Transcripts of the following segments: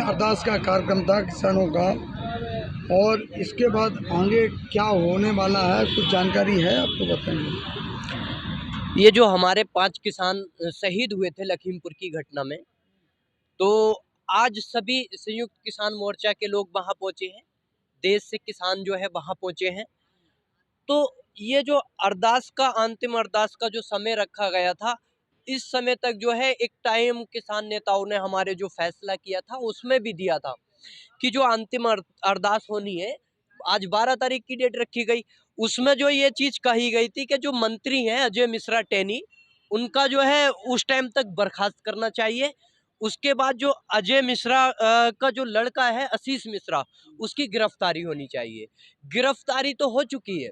अरदास का कार्यक्रम था किसानों का, और इसके बाद आगे क्या होने वाला है, कुछ जानकारी है आपको बताएंगे? ये जो हमारे 5 किसान शहीद हुए थे लखीमपुर की घटना में, तो आज सभी संयुक्त किसान मोर्चा के लोग वहां पहुंचे हैं। देश से किसान जो है वहां पहुंचे हैं। तो ये जो अरदास का, अंतिम अरदास का जो समय रखा गया था, इस समय तक जो है एक टाइम किसान नेताओं ने हमारे जो फैसला किया था उसमें भी दिया था कि जो अंतिम अरदास होनी है, आज 12 तारीख की डेट रखी गई। उसमें जो ये चीज कही गई थी कि जो मंत्री हैं अजय मिश्रा टेनी, उनका जो है उस टाइम तक बर्खास्त करना चाहिए। उसके बाद जो अजय मिश्रा का जो लड़का है आशीष मिश्रा, उसकी गिरफ्तारी होनी चाहिए। गिरफ्तारी तो हो चुकी है,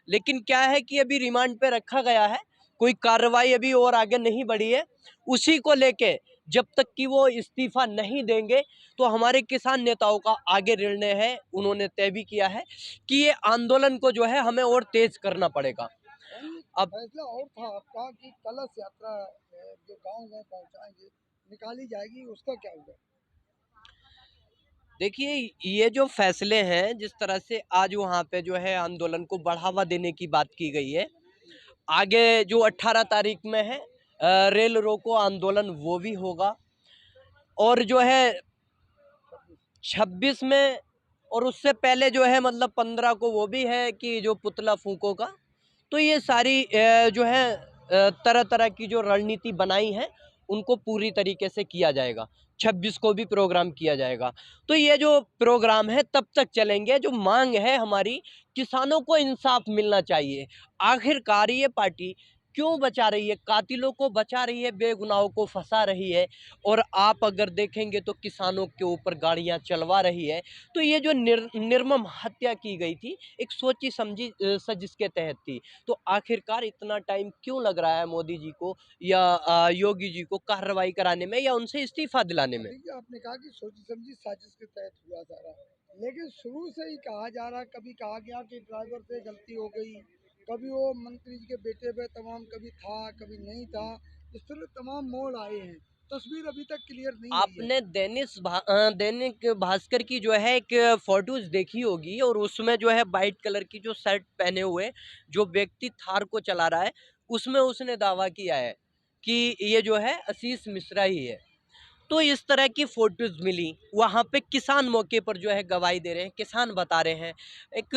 लेकिन क्या है कि अभी रिमांड पे रखा गया है, कोई कार्रवाई अभी और आगे नहीं बढ़ी है। उसी को लेके जब तक कि वो इस्तीफा नहीं देंगे, तो हमारे किसान नेताओं का आगे निर्णय है, उन्होंने तय भी किया है कि ये आंदोलन को जो है हमें और तेज करना पड़ेगा। अब फैसला और था आपका कि कलश यात्रा जो गांव में पहुंचाएंगे, निकाली जाएगी, उसका क्या होगा? देखिए, ये जो फैसले हैं, जिस तरह से आज वहाँ पे जो है आंदोलन को बढ़ावा देने की बात की गई है, आगे जो 18 तारीख में है रेल रोको आंदोलन, वो भी होगा। और जो है 26 में, और उससे पहले जो है मतलब 15 को वो भी है कि जो पुतला फूंको का। तो ये सारी जो है तरह तरह की जो रणनीति बनाई है, उनको पूरी तरीके से किया जाएगा। 26 को भी प्रोग्राम किया जाएगा। तो ये जो प्रोग्राम है तब तक चलेंगे, जो मांग है हमारी, किसानों को इंसाफ मिलना चाहिए। आखिरकार ये पार्टी क्यों बचा रही है? कातिलों को बचा रही है, बेगुनाहों को फंसा रही है। और आप अगर देखेंगे तो किसानों के ऊपर गाड़ियां चलवा रही है। तो ये जो निर्मम हत्या की गई थी, एक सोची समझी साजिश के तहत थी। तो आखिरकार इतना टाइम क्यों लग रहा है मोदी जी को या योगी जी को कार्रवाई कराने में या उनसे इस्तीफा दिलाने में? देखिए, आपने कहा कि सोची समझी साजिश के तहत हुआ जा रहा है, लेकिन शुरू से ही कहा जा रहा है, कभी कहा गया कि ड्राइवर से गलती हो गई, कभी वो मंत्री जी के बेटे पे तमाम, कभी था कभी नहीं था, इस तरह तमाम मोड़ आए हैं। तस्वीर अभी तक क्लियर नहीं हुई है। आपने दैनिक भास्कर की जो है एक फोटोज देखी होगी, और उसमें जो है वाइट कलर की जो शर्ट पहने हुए जो व्यक्ति थार को चला रहा है, उसमें उसने दावा किया है कि ये जो है आशीष मिश्रा ही है। तो इस तरह की फोटोज मिली, वहाँ पे किसान मौके पर जो है गवाही दे रहे हैं, किसान बता रहे हैं, एक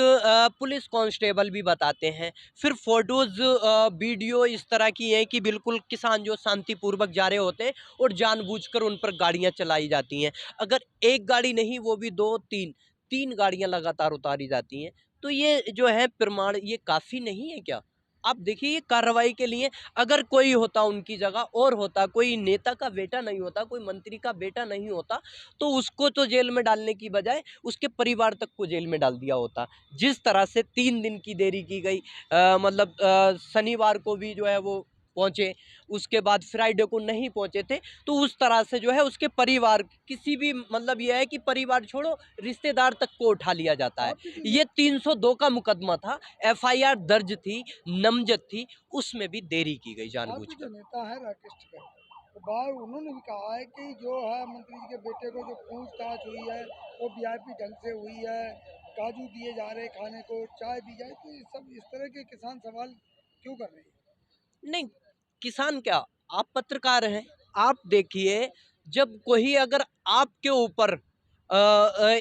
पुलिस कांस्टेबल भी बताते हैं। फिर फोटोज वीडियो इस तरह की है कि बिल्कुल किसान जो शांतिपूर्वक जा रहे होते हैं और जानबूझकर उन पर गाड़ियाँ चलाई जाती हैं। अगर एक गाड़ी नहीं, वो भी दो तीन तीन गाड़ियाँ लगातार उतारी जाती हैं। तो ये जो है प्रमाण, ये काफ़ी नहीं है क्या? आप देखिए, ये कार्रवाई के लिए अगर कोई होता उनकी जगह, और होता, कोई नेता का बेटा नहीं होता, कोई मंत्री का बेटा नहीं होता, तो उसको तो जेल में डालने की बजाय उसके परिवार तक को जेल में डाल दिया होता। जिस तरह से 3 दिन की देरी की गई, मतलब शनिवार को भी जो है वो पहुंचे, उसके बाद फ्राइडे को नहीं पहुंचे थे, तो उस तरह से जो है उसके परिवार, किसी भी, मतलब यह है कि परिवार छोड़ो, रिश्तेदार तक को उठा लिया जाता है। ये 302 का मुकदमा था, एफआईआर दर्ज थी, नामजद थी, उसमें भी देरी की गई आपके जो जानबूझकर। नेता है राकेश टिकैत, तो बाहर उन्होंने भी कहा है कि जो है मंत्री जी के बेटे को जो पूछताछ हुई है, वो वीआईपी ढंग से हुई है, काजू दिए जा रहे खाने को, चाय दी जाए, तो ये सब इस तरह के किसान सवाल क्यों कर रहे हैं? नहीं, किसान क्या, आप पत्रकार हैं, आप देखिए, जब कोई अगर आपके ऊपर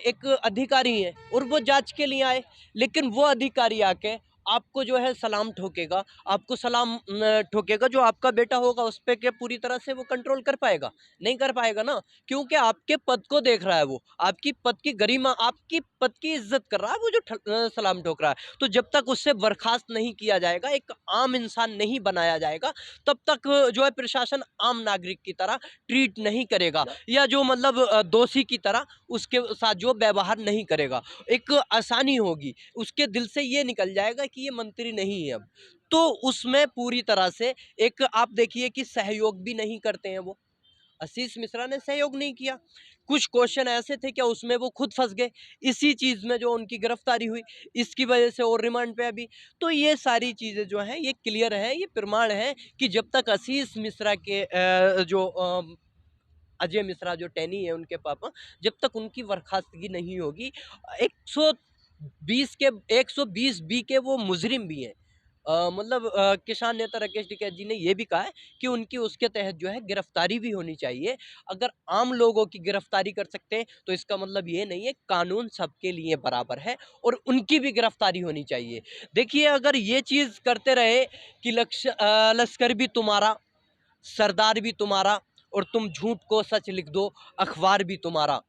एक अधिकारी है और वो जांच के लिए आए, लेकिन वो अधिकारी आके आपको जो है सलाम ठोकेगा, आपको सलाम ठोकेगा, जो आपका बेटा होगा उस पे क्या पूरी तरह से वो कंट्रोल कर पाएगा? नहीं कर पाएगा ना, क्योंकि आपके पद को देख रहा है वो, आपकी पद की गरिमा, आपकी पद की इज्जत कर रहा है वो जो सलाम ठोक रहा है। तो जब तक उससे बर्खास्त नहीं किया जाएगा, एक आम इंसान नहीं बनाया जाएगा, तब तक जो है प्रशासन आम नागरिक की तरह ट्रीट नहीं करेगा, या जो मतलब दोषी की तरह उसके साथ जो व्यवहार नहीं करेगा। एक आसानी होगी, उसके दिल से ये निकल जाएगा कि ये मंत्री नहीं है अब। तो उसमें पूरी तरह से एक आप देखिए कि सहयोग भी नहीं करते हैं वो। आशीष मिश्रा ने सहयोग नहीं किया। कुछ क्वेश्चन ऐसे थे क्या उसमें वो खुद फंस गए, इसी चीज में जो उनकी गिरफ्तारी हुई, इसकी वजह से और रिमांड पे अभी। तो ये सारी चीजें जो हैं ये क्लियर है, ये प्रमाण है कि जब तक आशीष मिश्रा के जो अजय मिश्रा जो टैनी है उनके पापा, जब तक उनकी बर्खास्तगी नहीं होगी 120 के 120 बी के वो मुजरिम भी हैं। मतलब किसान नेता राकेश टिकैत जी ने ये भी कहा है कि उनकी उसके तहत जो है गिरफ्तारी भी होनी चाहिए। अगर आम लोगों की गिरफ्तारी कर सकते हैं तो इसका मतलब ये नहीं है, कानून सबके लिए बराबर है और उनकी भी गिरफ्तारी होनी चाहिए। देखिए अगर ये चीज़ करते रहे कि लश्कर भी तुम्हारा, सरदार भी तुम्हारा और तुम झूठ को सच लिख दो, अखबार भी तुम्हारा,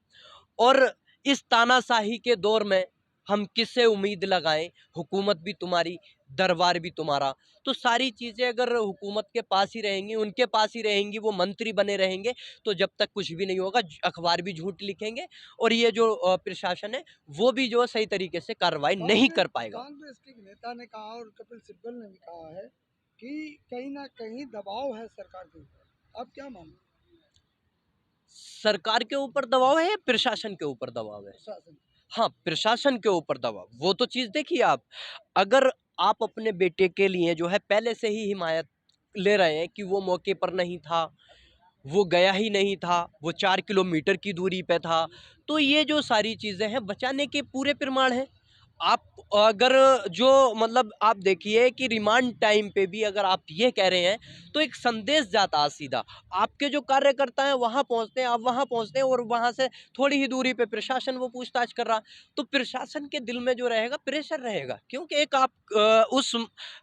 और इस तानाशाही के दौर में हम किससे उम्मीद लगाएं, हुकूमत भी तुम्हारी, दरबार भी तुम्हारा। तो सारी चीज़ें अगर हुकूमत के पास ही रहेंगी, उनके पास ही रहेंगी, वो मंत्री बने रहेंगे, तो जब तक कुछ भी नहीं होगा, अखबार भी झूठ लिखेंगे और ये जो प्रशासन है वो भी जो सही तरीके से कार्रवाई नहीं कर पाएगा। कांग्रेस के एक नेता ने कहा और कपिल सिब्बल ने भी कहा है कि कहीं ना कहीं दबाव है सरकार के ऊपर। आप क्या मानते हैं? सरकार के ऊपर दबाव है या प्रशासन के ऊपर दबाव है? प्रशासन। हाँ, प्रशासन के ऊपर दबाव, वो तो चीज़ देखिए आप, अगर आप अपने बेटे के लिए जो है पहले से ही हिमायत ले रहे हैं कि वो मौके पर नहीं था, वो गया ही नहीं था, वो 4 किलोमीटर की दूरी पे था, तो ये जो सारी चीज़ें हैं बचाने के पूरे प्रमाण हैं। आप अगर जो मतलब आप देखिए कि रिमांड टाइम पे भी अगर आप ये कह रहे हैं, तो एक संदेश जाता है सीधा। आपके जो कार्यकर्ता हैं वहाँ पहुँचते हैं, आप वहाँ पहुँचते हैं और वहाँ से थोड़ी ही दूरी पे प्रशासन वो पूछताछ कर रहा। तो प्रशासन के दिल में जो रहेगा प्रेशर रहेगा, क्योंकि एक आप उस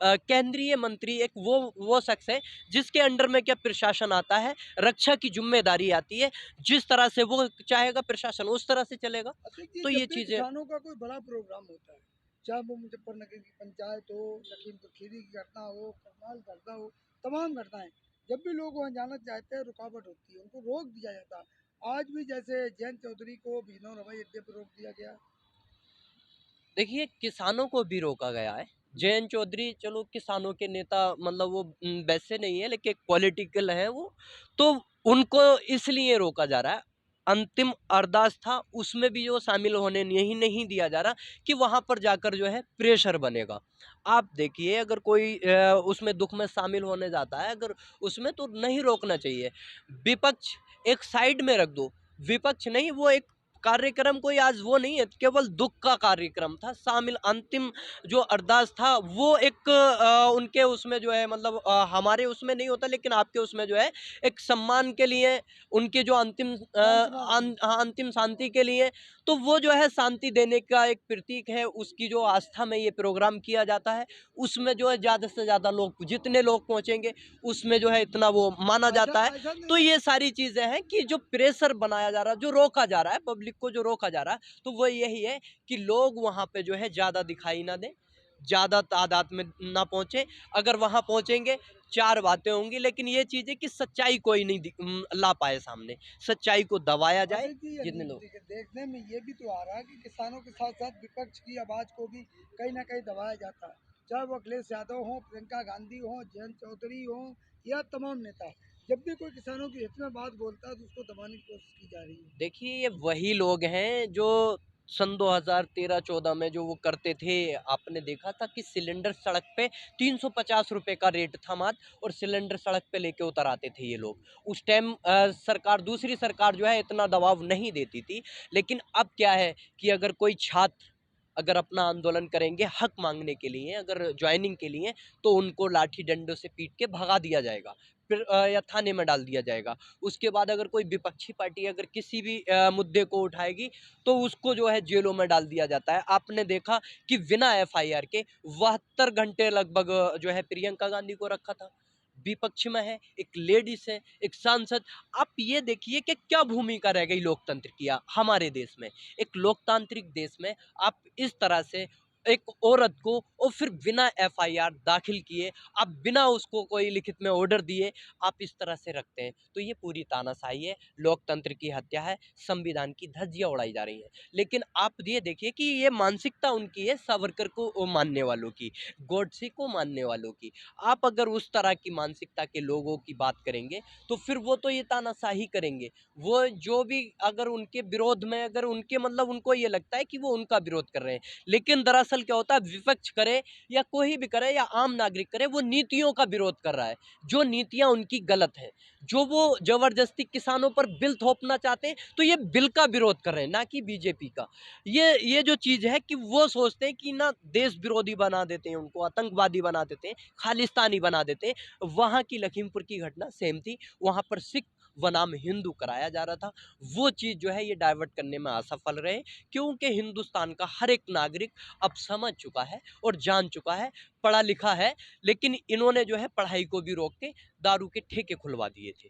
केंद्रीय मंत्री एक वो शख्स है जिसके अंडर में क्या प्रशासन आता है, रक्षा की ज़िम्मेदारी आती है, जिस तरह से वो चाहेगा प्रशासन उस तरह से चलेगा। देखिए तो जब ये भी चीज़ें किसानों का कोई बड़ा प्रोग्राम होता है, चाहे वो मुजफ्फरनगर की पंचायत हो, लखीमपुर खीरी की घटना हो, करनाल घटना हो, तमाम घटनाएं, जब भी लोग वहाँ जाना चाहते हैं रुकावट होती है, उनको रोक दिया जाता है। आज भी जैसे जयंत चौधरी को बिजनौर हवाई अड्डे पर रोक दिया गया। देखिए, किसानों को भी रोका गया है। जयंत चौधरी चलो किसानों के नेता मतलब वो वैसे नहीं है लेकिन पॉलिटिकल है वो, तो उनको इसलिए रोका जा रहा है। अंतिम अरदास था उसमें भी जो शामिल होने नहीं नहीं दिया जा रहा कि वहाँ पर जाकर जो है प्रेशर बनेगा। आप देखिए अगर कोई उसमें दुःख में शामिल होने जाता है अगर उसमें तो नहीं रोकना चाहिए। विपक्ष एक साइड में रख दो, विपक्ष नहीं वो एक कार्यक्रम कोई आज वो नहीं है, केवल दुःख का कार्यक्रम था, शामिल अंतिम जो अरदास था वो एक उनके उसमें जो है मतलब हमारे उसमें नहीं होता लेकिन आपके उसमें जो है एक सम्मान के लिए उनके जो अंतिम सांत्वना देने। अंतिम शांति के लिए, तो वो जो है शांति देने का एक प्रतीक है, उसकी जो आस्था में ये प्रोग्राम किया जाता है, उसमें जो है ज़्यादा से ज़्यादा लोग जितने लोग पहुँचेंगे उसमें जो है इतना वो माना ऐसा जाता है। ऐसा तो नहीं। ये सारी चीज़ें हैं कि जो प्रेशर बनाया जा रहा है, जो रोका जा रहा है, पब्लिक को जो रोका जा रहा है, तो वो यही है कि लोग वहाँ पे जो है ज़्यादा दिखाई ना दें, ज़्यादा तादाद में ना पहुँचे। अगर वहाँ पहुँचेंगे, 4 बातें होंगी लेकिन ये चीज़ है कि सच्चाई कोई नहीं ला पाए सामने, सच्चाई को दबाया जाए, अजय जी जितने लोग देखने में ये भी तो आ रहा है कि किसानों के साथ साथ विपक्ष की आवाज़ को भी कहीं ना कहीं दबाया जाता है, चाहे वो अखिलेश यादव हों, प्रियंका गांधी हों, जयंत चौधरी हों या तमाम नेता। जब भी कोई किसानों की हित में बात बोलता है तो उसको दबाने की कोशिश की जा रही है। देखिए ये वही लोग हैं जो सन 2013-14 में जो वो करते थे। आपने देखा था कि सिलेंडर सड़क पे 350 रुपए का रेट था मात्र और सिलेंडर सड़क पे लेके उतर आते थे ये लोग। उस टाइम सरकार दूसरी सरकार जो है इतना दबाव नहीं देती थी। लेकिन अब क्या है कि अगर कोई छात्र अगर अपना आंदोलन करेंगे हक मांगने के लिए, अगर ज्वाइनिंग के लिए, तो उनको लाठी डंडों से पीट के भगा दिया जाएगा, फिर या थाने में डाल दिया जाएगा। उसके बाद अगर कोई विपक्षी पार्टी अगर किसी भी मुद्दे को उठाएगी तो उसको जो है जेलों में डाल दिया जाता है। आपने देखा कि बिना एफआईआर के 72 घंटे लगभग जो है प्रियंका गांधी को रखा था। विपक्ष में है, एक लेडीज है, एक सांसद। आप ये देखिए कि क्या भूमिका रह गई लोकतंत्र की हमारे देश में। एक लोकतांत्रिक देश में आप इस तरह से एक औरत को और फिर बिना एफआईआर दाखिल किए, आप बिना उसको कोई लिखित में ऑर्डर दिए, आप इस तरह से रखते हैं, तो ये पूरी तानाशाही है, लोकतंत्र की हत्या है, संविधान की धज्जियां उड़ाई जा रही हैं। लेकिन आप ये देखिए कि ये मानसिकता उनकी है सावरकर को मानने वालों की, गोडसे को मानने वालों की। आप अगर उस तरह की मानसिकता के लोगों की बात करेंगे तो फिर वो तो ये तानाशाही करेंगे। वो जो भी अगर उनके विरोध में अगर उनके मतलब उनको ये लगता है कि वो उनका विरोध कर रहे हैं, लेकिन दरअसल दरअसल क्या होता है, विपक्ष करे या कोई भी करे या आम नागरिक करे, वो नीतियों का विरोध कर रहा है, जो नीतियाँ उनकी गलत हैं। जो वो ज़बरदस्ती किसानों पर बिल थोपना चाहते हैं, तो ये बिल का विरोध कर रहे हैं, ना कि बीजेपी का। ये जो चीज़ है कि वो सोचते हैं कि ना देश विरोधी बना देते हैं उनको, आतंकवादी बना देते हैं, खालिस्तानी बना देते हैं। वहाँ की लखीमपुर की घटना सेम थी, वहाँ पर सिख बनाम हिंदू कराया जा रहा था। वो चीज़ जो है ये डाइवर्ट करने में असफल रहे, क्योंकि हिंदुस्तान का हर एक नागरिक अब समझ चुका है और जान चुका है, पढ़ा लिखा है, लेकिन इन्होंने जो है पढ़ाई को भी रोक के दारू के ठेके खुलवा दिए थे।